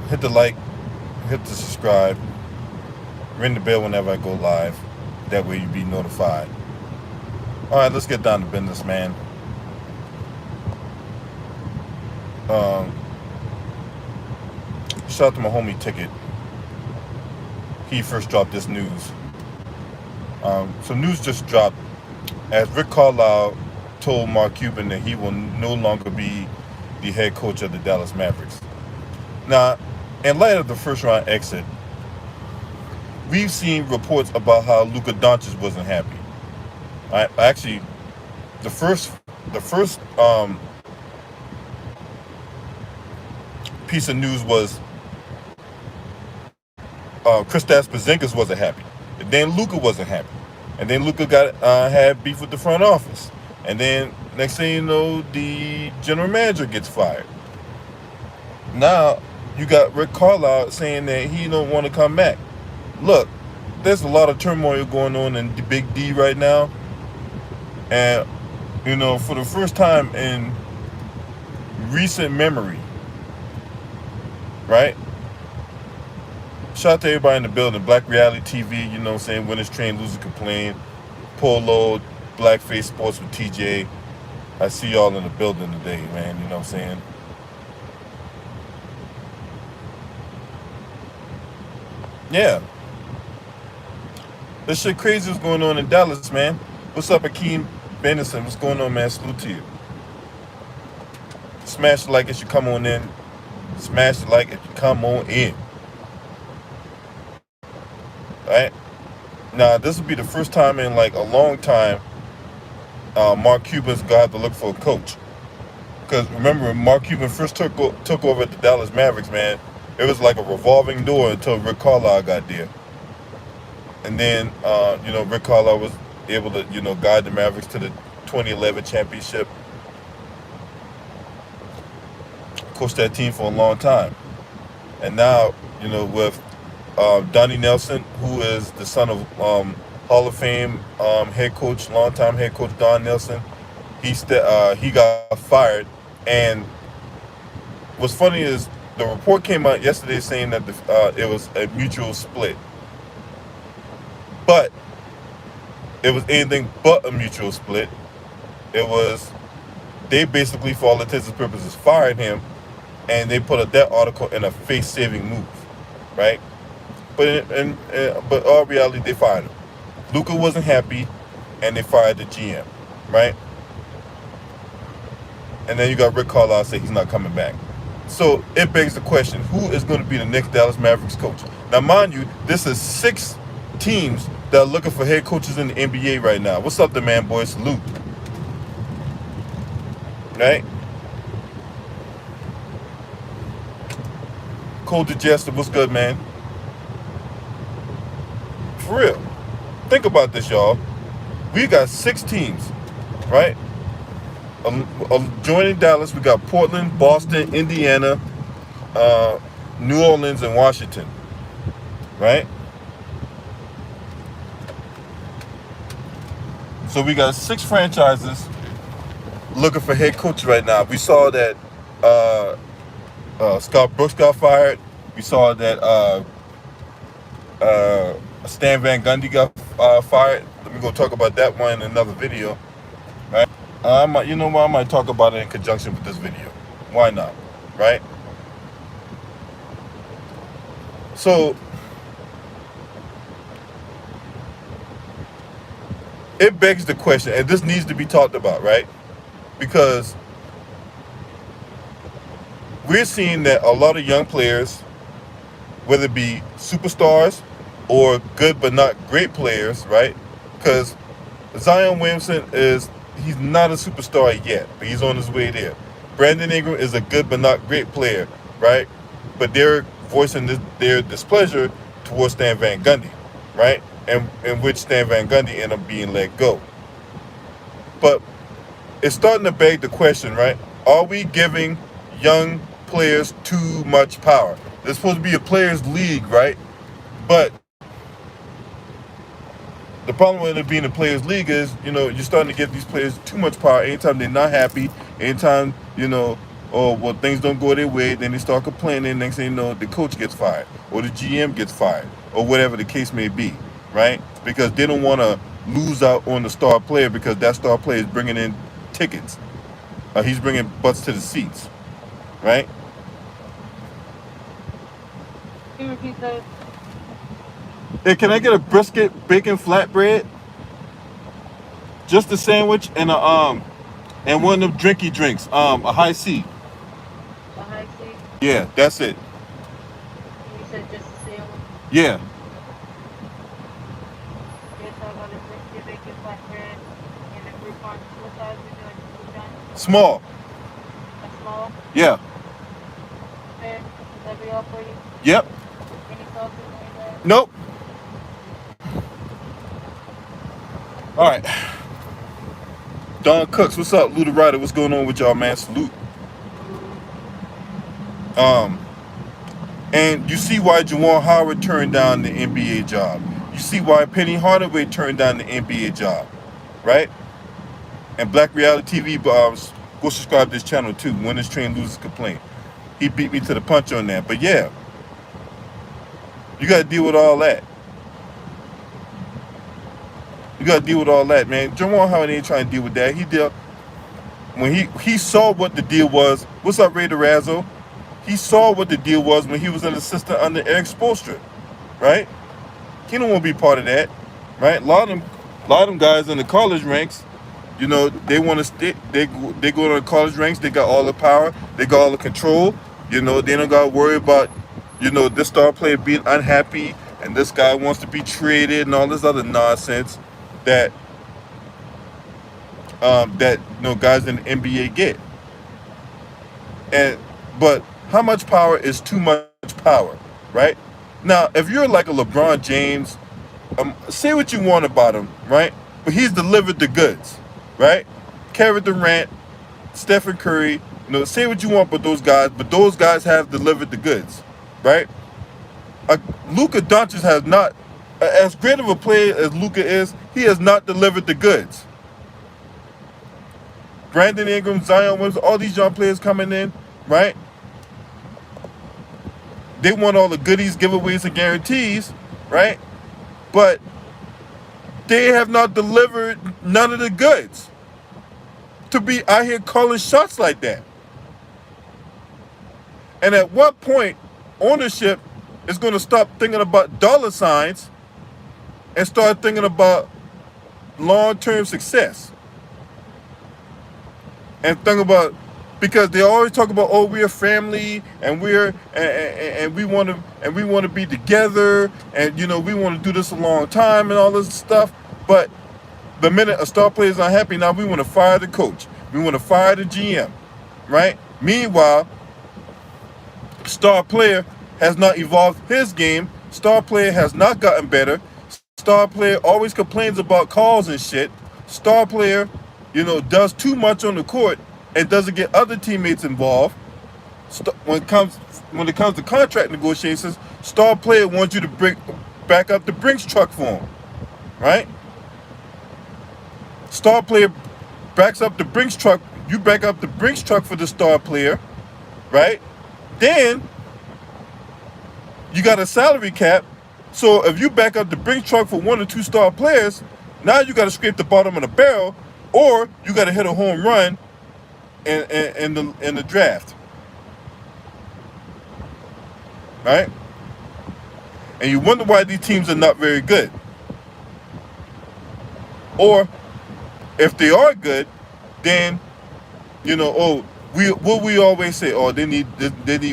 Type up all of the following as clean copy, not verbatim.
hit the like, hit the subscribe, ring the bell whenever I go live. That way you be notified. All right, let's get down to business, man. Um, Shout out to my homie Ticket. He first dropped this news. Some news just dropped as Rick Carlisle told Mark Cuban that he will no longer be the head coach of the Dallas Mavericks. Now, in light of the first round exit, we've seen reports about how Luka Doncic wasn't happy. Actually, the first piece of news was Kristaps Porzingis wasn't happy, and then Luka wasn't happy, and then Luka got had beef with the front office, and then next thing you know, the general manager gets fired. Now you got Rick Carlisle saying that he don't want to come back. Look, there's a lot of turmoil going on in the Big D right now, and for the first time in recent memory, right? Shout out to everybody in the building. Black Reality TV, Winners Train, Losers Complain, Polo, Blackface Sports with TJ. I see y'all in the building today, man. You know what I'm saying? Yeah. This shit crazy is going on in Dallas, man. What's up, Akeem Benison? What's going on, man? Salute to you. Smash the like if you come on in. Smash the like if you come on in. Right? Now, this will be the first time in like a long time Mark Cuban's going to have to look for a coach. Because remember, when Mark Cuban first took over at the Dallas Mavericks, man, it was like a revolving door until Rick Carlisle got there. And then, Rick Carlisle was able to, guide the Mavericks to the 2011 championship. Coached that team for a long time. And now, with Donnie Nelson, who is the son of Hall of Fame longtime head coach Don Nelson, he got fired. And what's funny is the report came out yesterday saying that it was a mutual split. But it was anything but a mutual split. They basically, for all intents and purposes, fired him, and they put that article in a face-saving move, right? But all reality, they fired him. Luka wasn't happy, and they fired the GM, right? And then you got Rick Carlisle say he's not coming back. So it begs the question, who is going to be the next Dallas Mavericks coach? Now, mind you, this is 6 teams that are looking for head coaches in the NBA right now. What's up, the man, boy? Salute. Right? Cold Digested, what's good, man? For real. Think about this, y'all. We got 6 teams, right? Joining Dallas, we got Portland, Boston, Indiana, New Orleans, and Washington, right? So we got 6 franchises looking for head coach right now. We saw that Scott Brooks got fired. We saw that Stan Van Gundy got fired. Let me go talk about that one in another video. Right? I might talk about it in conjunction with this video. Why not? Right? So it begs the question, and this needs to be talked about, right? Because we're seeing that a lot of young players, whether it be superstars or good but not great players, right? Because Zion Williamson he's not a superstar yet, but he's on his way there. Brandon Ingram is a good but not great player, right? But they're voicing their displeasure towards Stan Van Gundy, right? And in which Stan Van Gundy ended up being let go. But it's starting to beg the question, right? Are we giving young players too much power? There's supposed to be a players' league, right? But the problem with it being a players' league is, you're starting to give these players too much power anytime they're not happy, anytime, or well, things don't go their way, then they start complaining. Next thing you know, the coach gets fired, or the GM gets fired, or whatever the case may be, right? Because they don't want to lose out on the star player because that star player is bringing in tickets. He's bringing butts to the seats, right? Can you repeat that? Hey, can I get a brisket bacon flatbread, just a sandwich, and and one of them drinky drinks, a high C. A high C? Yeah, that's it. And you said just a sandwich? Yeah, Yes, I got a brisket bacon flatbread and a Groupon. What size would you like the Groupon? small. A small? Yeah, Okay. Would that be all for you? yep. Any sauces on that? Nope. All right. Don Cooks, what's up? Luda Ryder, what's going on with y'all, man? Salute. Um, and you see why Juwan Howard turned down the NBA job. You see why Penny Hardaway turned down the NBA job, right? And Black Reality TV, go subscribe to this channel too. Winners Train, Losers Complain. He beat me to the punch on that. But yeah, you got to deal with all that. You got to deal with all that, man. Juwan Howard ain't trying to deal with that. He deal when he saw what the deal was. What's up, Ray Razzo? He saw what the deal was when he was an assistant under Eric Spoelstra, right? He don't want to be part of that, right? A lot of them guys in the college ranks, you know, they want to stay. They go to the college ranks. They got all the power. They got all the control. You know, they don't got to worry about, you know, this star player being unhappy and this guy wants to be traded and all this other nonsense that that you know guys in the NBA get. And but how much power is too much power, right? Now, if you're like a LeBron James, say what you want about him, right? But he's delivered the goods, right? Kevin Durant, Stephen Curry, you know, say what you want about those guys, but those guys have delivered the goods, right? Luka Doncic has not, as great of a player as Luka is, he has not delivered the goods. Brandon Ingram, Zion Williams, all these young players coming in, right? They want all the goodies, giveaways, and guarantees, right? But they have not delivered none of the goods to be out here calling shots like that. And at what point, ownership is going to stop thinking about dollar signs and start thinking about long-term success? And think about, because they always talk about, oh, we're a family and we want to be together, and you know we want to do this a long time and all this stuff. But the minute a star player is unhappy, now we want to fire the coach, we want to fire the GM, right? Meanwhile, star player has not evolved his game. Star player has not gotten better. Star player always complains about calls and shit. Star player, you know, does too much on the court and doesn't get other teammates involved. When it comes to contract negotiations, star player wants you to back up the Brinks truck for him, right? Star player backs up the Brinks truck. You back up the Brinks truck for the star player, right? Then you got a salary cap. So if you back up the Brinks truck for one or two star players, now you got to scrape the bottom of the barrel, or you got to hit a home run in the draft, right? And you wonder why these teams are not very good, or if they are good, then you know, oh, we always say, oh, they need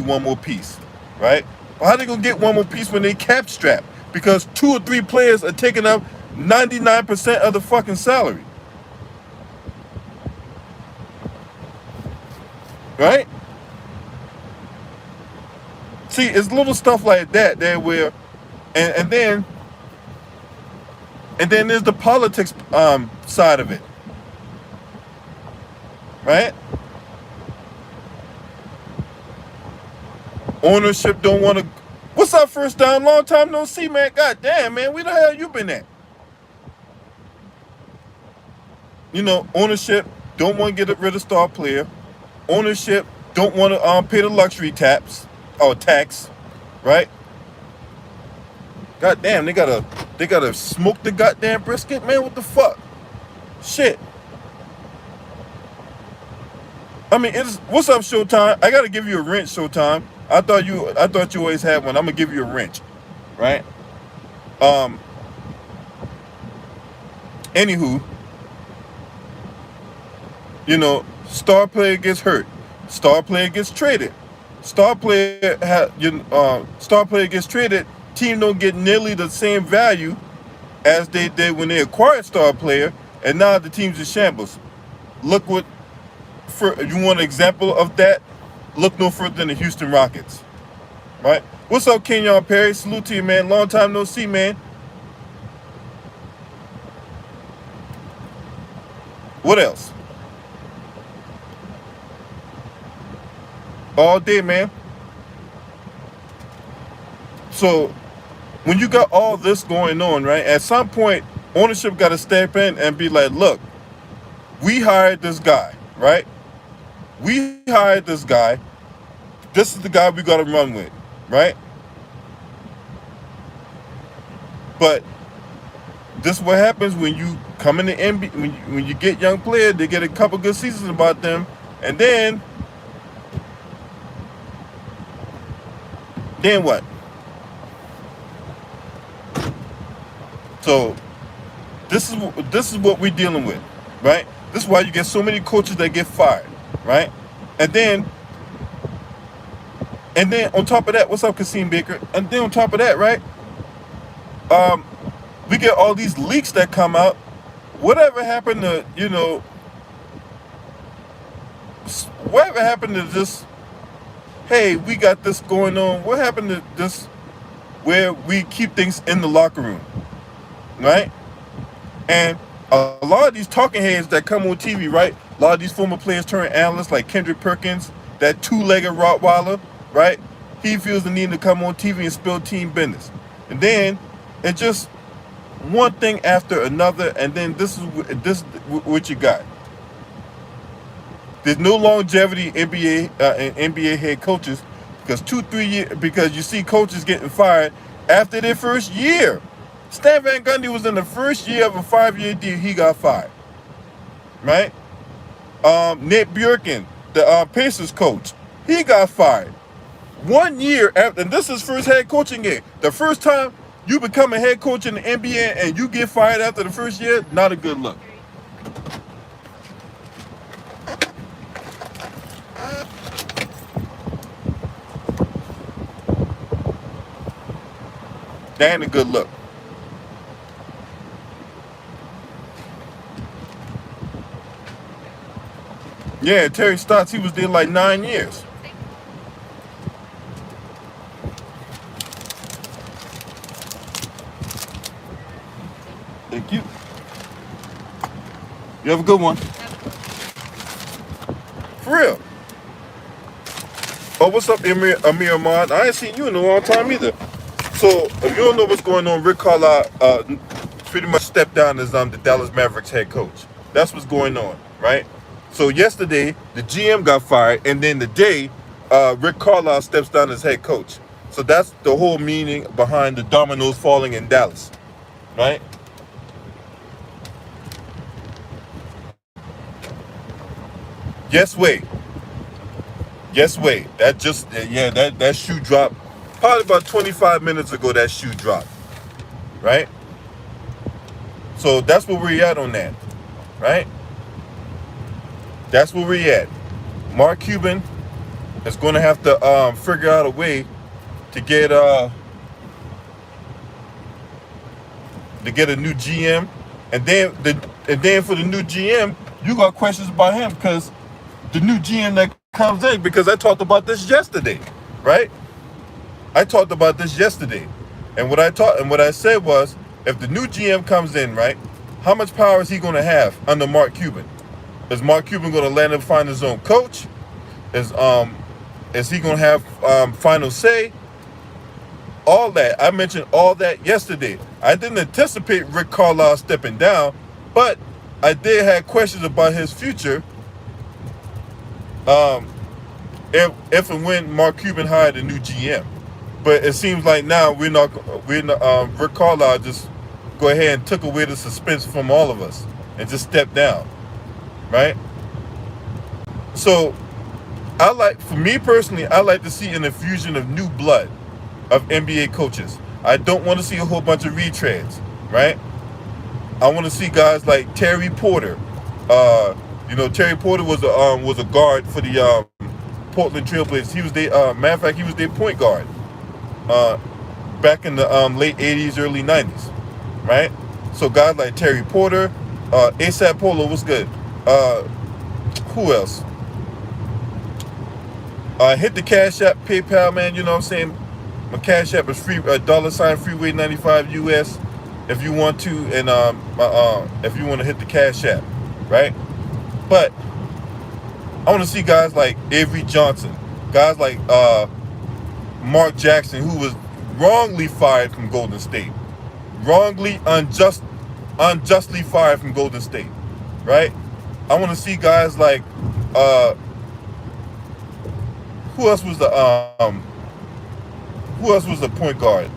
one more piece, right? Well, how they gonna get one more piece when they cap strap? Because 2 or 3 players are taking up 99% of the fucking salary, right? See, it's little stuff like that there where, and then there's the politics side of it, right? Ownership don't want to. What's up, First Down? Long time no see, man. God damn, man. Where the hell you been at? You know, ownership don't want to get rid of star player. Ownership don't want to pay the luxury tax, right? God damn, they gotta smoke the goddamn brisket, man. What the fuck? Shit. I mean, what's up, Showtime? I gotta give you a wrench, Showtime. I thought you always had one. I'm gonna give you a wrench, right? Um. Anywho, star player gets hurt, star player gets traded, star player gets traded. Team don't get nearly the same value as they did when they acquired star player, and now the team's in shambles. Look what you want an example of that? Look no further than the Houston Rockets, right? What's up, Kenyon Perry? Salute to you, man. Long time no see, man. What else? All day, man. So when you got all this going on, right? At some point, ownership got to step in and be like, look, we hired this guy, right? We hired this guy. This is the guy we got to run with, right? But this is what happens when you come in the NBA. When you get young players, they get a couple good seasons about them, and then what? So this is what we're dealing with, right? This is why you get so many coaches that get fired, right? And then on top of that, what's up, Kasim Baker? And then on top of that, right? We get all these leaks that come out. Whatever happened to whatever happened to this? Hey, we got this going on. What happened to this? Where we keep things in the locker room, right? And a lot of these talking heads that come on TV, right? A lot of these former players turn analysts like Kendrick Perkins, that two-legged Rottweiler, right? He feels the need to come on TV and spill team business. And then it's just one thing after another, and then this is what you got. There's no longevity in NBA head coaches because 2-3 years, because you see coaches getting fired after their first year. Stan Van Gundy was in the first year of a 5-year deal. He got fired, right? Nate Bjorken, the Pacers coach, he got fired 1 year after. And this is his first head coaching game. The first time you become a head coach in the NBA and you get fired after the first year, not a good look. That ain't a good look. Yeah, Terry Stotts, he was there like 9 years. Thank you. You have a good one. For real. Oh, what's up, Amir Ahmad? I ain't seen you in a long time either. So, if you don't know what's going on, Rick Carlisle pretty much stepped down as the Dallas Mavericks head coach. That's what's going on, right? So yesterday, the GM got fired, and then today, Rick Carlisle steps down as head coach. So that's the whole meaning behind the dominoes falling in Dallas, right? Yes, wait. That shoe dropped probably about 25 minutes ago. That shoe dropped, right? So that's where we're at on that, right? That's where we're at. Mark Cuban is going to have to figure out a way to get a new GM, and then for the new GM, you got questions about him because the new GM that comes in, because I talked about this yesterday, right? I talked about this yesterday, and what I said was, if the new GM comes in, right, how much power is he going to have under Mark Cuban? Is Mark Cuban going to let him find his own coach? Is he going to have final say? All that. I mentioned all that yesterday. I didn't anticipate Rick Carlisle stepping down, but I did have questions about his future. if and when Mark Cuban hired a new GM. But it seems like now Rick Carlisle just go ahead and took away the suspense from all of us and just stepped down, right? So for me personally, I like to see an infusion of new blood of NBA coaches. I don't want to see a whole bunch of retreads, right? I want to see guys like Terry Porter. Terry Porter was a guard for the Portland Trailblazers. He was matter of fact, he was their point guard back in the late '80s, early '90s, right? So guys like Terry Porter, ASAP Polo was good. Who else? Hit the Cash App, PayPal, man. You know what I'm saying? My Cash App is free. $Freeway 95 US. If you want to, and if you want to hit the Cash App, right? But I want to see guys like Avery Johnson, guys like Mark Jackson, who was wrongly fired from Golden State, unjustly fired from Golden State, right? I want to see guys like who else was the point guard?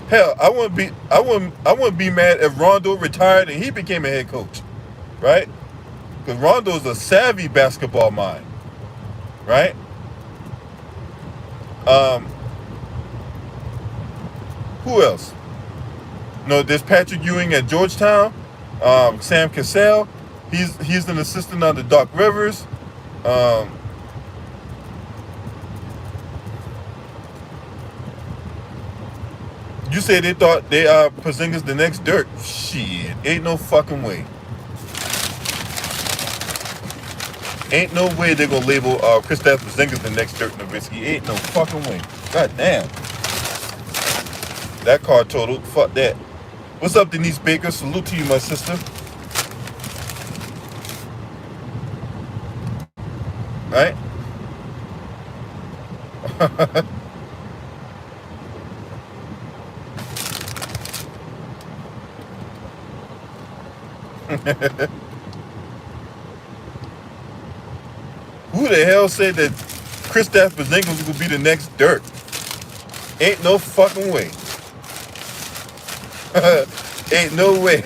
Hell, I wouldn't be mad if Rondo retired and he became a head coach, right? Because Rondo's a savvy basketball mind, right? Who else? No, there's Patrick Ewing at Georgetown. Sam Cassell, he's an assistant under Doc Rivers. You say they thought they Porzingis the next Dirk? Shit, ain't no fucking way. Ain't no way they're gonna label Kristaps Porzingis the next Dirk Nowitzki. Ain't no fucking way. God damn. That card total. Fuck that. What's up, Denise Baker? Salute to you, my sister. Right? Who the hell said that Kristaps Porzingis was gonna be the next Dirk? Ain't no fucking way. Ain't no way.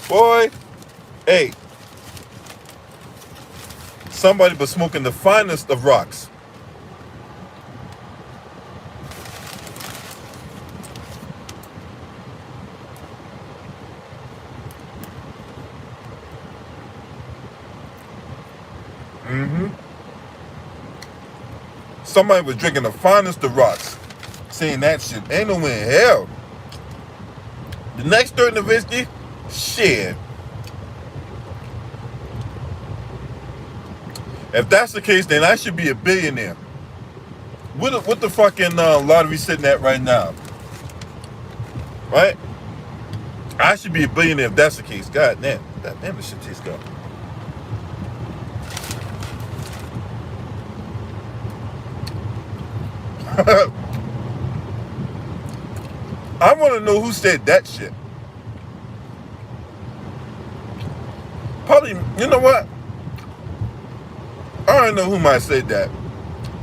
Boy, hey. Somebody was smoking the finest of rocks. Somebody was drinking the finest of rocks, saying that shit. Ain't no way in hell. The next Dirk Nowitzki, shit. If that's the case, then I should be a billionaire. What the fucking lottery sitting at right now? Right? I should be a billionaire if that's the case. God damn. God damn, this shit tastes good. I want to know who said that shit. Probably, you know what? I don't know who might have said that.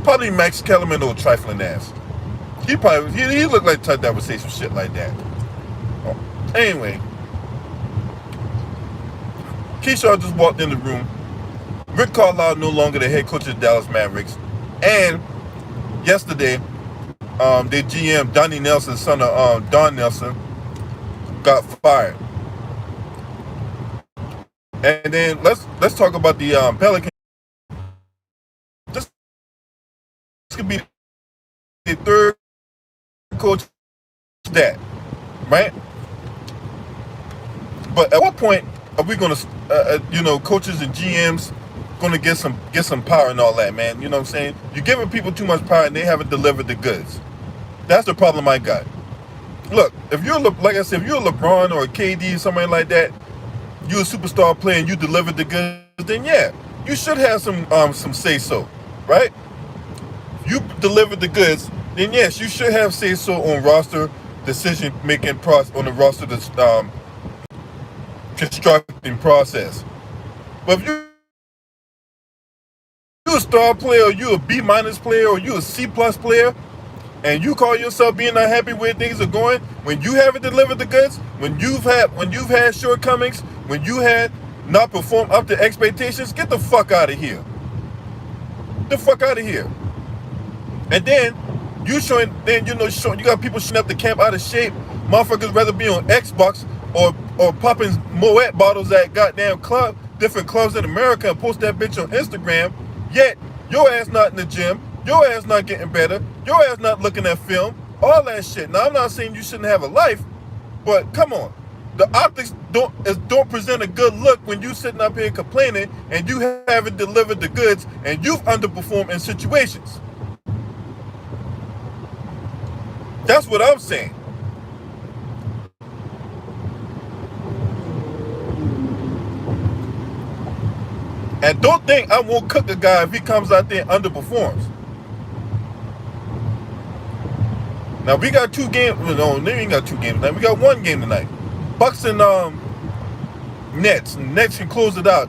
Probably Max Kellerman, old trifling ass. He looked like the type that would say some shit like that. Oh. Anyway, Keyshawn just walked in the room. Rick Carlisle no longer the head coach of the Dallas Mavericks. And yesterday, their GM, Donnie Nelson, son of Don Nelson, got fired. And then let's talk about the Pelicans. This could be the third coach that, right? But at what point are we going to, coaches and GMs going to get some power and all that, man? You know what I'm saying? You're giving people too much power and they haven't delivered the goods. That's the problem I got. Look, if you're like I said, if you're a LeBron or a KD, somebody like that, you're a superstar player and you delivered the goods, then yeah, you should have some say so, right? If you delivered the goods, then yes, you should have say so on roster decision making process, on the roster constructing process. But if you a star player, or you a B minus player, or you a C plus player, and you call yourself being unhappy where things are going, when you haven't delivered the goods, when you've had shortcomings, when you had not performed up to expectations, get the fuck out of here. Get the fuck out of here. And then you got people showing up the camp out of shape. Motherfuckers rather be on Xbox or popping Moet bottles at goddamn different clubs in America and post that bitch on Instagram. Yet your ass not in the gym, your ass not getting better, your ass not looking at film, all that shit. Now I'm not saying you shouldn't have a life, but come on. The optics don't present a good look when you sitting up here complaining and you haven't delivered the goods and you've underperformed in situations. That's what I'm saying. And don't think I won't cook a guy if he comes out there and underperforms. Now we got 2 games. No, we ain't got 2 games tonight. We got 1 game tonight. Bucks and Nets. Nets can close it out.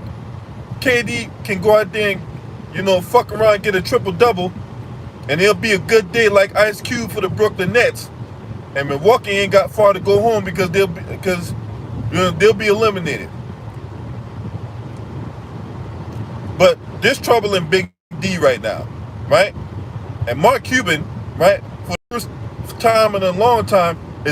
KD can go out there and, fuck around and get a triple-double. And it'll be a good day like Ice Cube for the Brooklyn Nets. And Milwaukee ain't got far to go home because they'll be eliminated. But there's trouble in Big D right now, right? And Mark Cuban, right, for the first time in a long time,